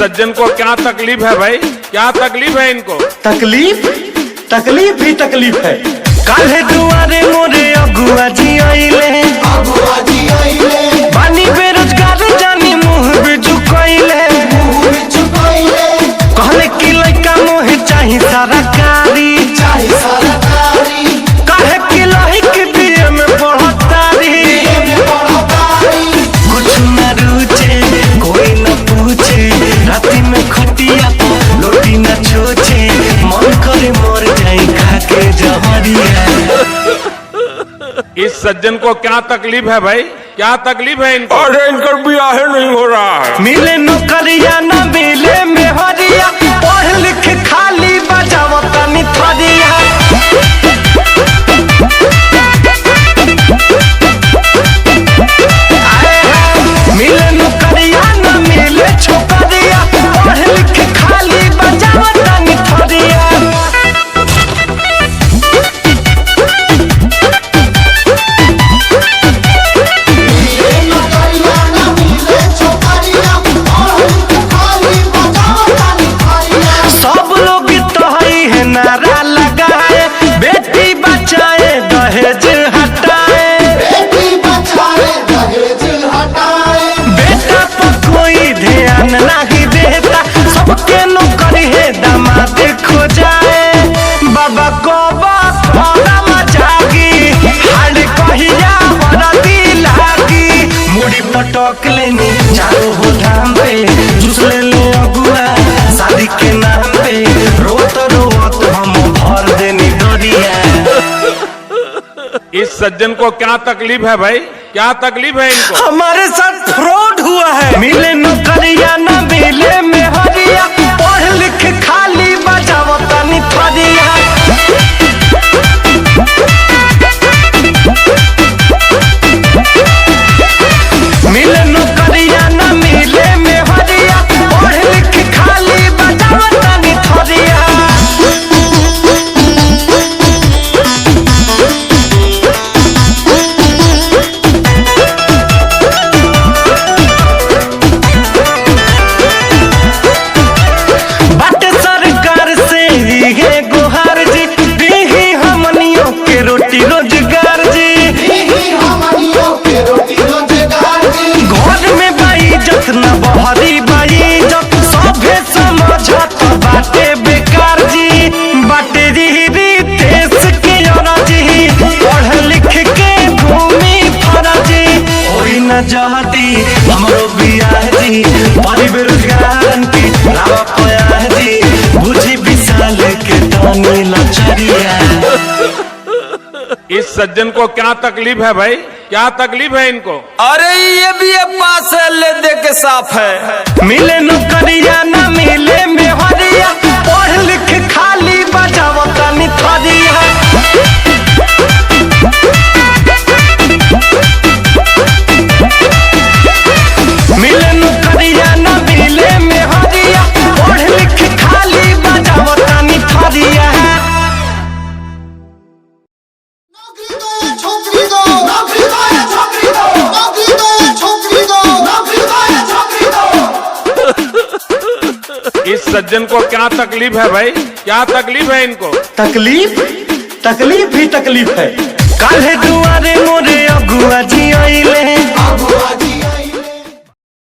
सज्जन को क्या तकलीफ है भाई, क्या तकलीफ है इनको? तकलीफ तकलीफ ही तकलीफ है। काहे दुआरे मोरे अगुआ जी आइले, बानी बेरोजगार जानी मुंह भी झुकाइले, कहले कि लइका मोहे चाही सरकारी, काहे कि लइकी बीए में पढ़तारी, कुछ न रुचे कोई न पूछे, राती में खटिया लोटी न छोचे, मन करे मर जाई खाके जहरिया। इस सज्जन को क्या तकलीफ है भाई, क्या तकलीफ है इनको? अरे इनका ब्याह नहीं हो रहा है। मिले नौकरिया न मिले मेहरिया, पढ़ लिख खाली बजावता निथरिया। मिले नौकरिया न मिले छोकरिया, पढ़ लिख खाली बजावता निथरिया। सब लोग तोहरी है नारा लगाए, बेटी बचाए दहेज हटाए, बेटा पर कोई ध्यान नहीं देता, सबके नौकरी है दामाद खो जाए। बाबा को जागी हाल कहिया बरदी लागी, मुड़ी पटक लेनी चारों हो धाम पे, जुस ले ले अगुआ शादी के नाम पे, रोत रोत हम भर देनी दरिया। इस सज्जन को क्या तकलीफ है भाई, क्या तकलीफ है इनको? हमारे साथ फ्रॉड हुआ है। मिले नौकरिया न मिले मेहरिया, पढ़ लिख खाली बजावता निथरिया। मिले नौकरिया न मिले मेहरिया, पढ़ लिख खाली बजावता निथरिया। बाटे सरकार से ये गुहार जी, दीही हमनियों के रोटी रोजगार जी। घर में बाई जत न बहरी बाई जत, सभे समझत बाटे बेकार जी। बाटे री देश के अरजी, पढ़ लिख के भूमि फरजी, होई न जहती हमरो बियाह जी, बड़ी बेरोजगारन के लावा पया जी, बुझी विशाल के तानी लचरिया। इस सज्जन को क्या तकलीफ है भाई, क्या तकलीफ है इनको? अरे ये भी पास है, ले दे के साफ है। मिले नौकरिया न मिले मेहरिया, पढ़ लिख खाली बजावता निथरिया। मिले नौकरिया न मिले मेहरिया, पढ़ लिख खाली बजावता निथरिया। इस सज्जन को क्या तकलीफ है भाई, क्या तकलीफ है इनको? तकलीफ तकलीफ ही तकलीफ है। काहे दुआरे मोरे अगुआ जी आइले,